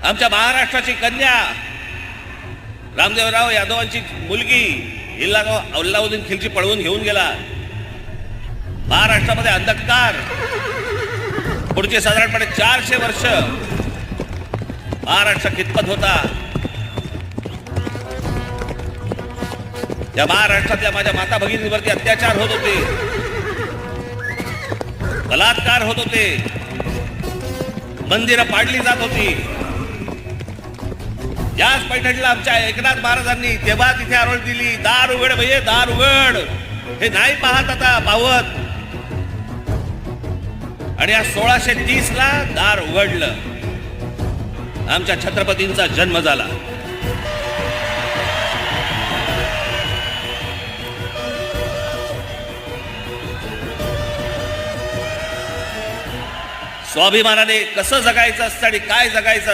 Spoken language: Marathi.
आमच्या महाराष्ट्राची कन्या रामदेवराव यादवांची मुलगी अल्लाउद्दीन खिलजी पळवून घेऊन गेला. महाराष्ट्रामध्ये अंधकार पुढचे साधारणपणे 400 वर्ष महाराष्ट्र कितपत होता. या महाराष्ट्रातल्या माझ्या माता भगिनींवरती अत्याचार होत होते, बलात्कार होत होते, मंदिरं पाडली जात होती. याच पैठणीला आमच्या एकनाथ महाराजांनी तेव्हा तिथे आरोळ दिली, दार उघड भये दार उघड. हे नाही पाहत आता पावत. आणि या 1630 ला दार उघडलं. आमच्या छत्रपतींचा जन्म झाला. स्वाभिमानाने कसं जगायचं असतं आणि काय जगायचं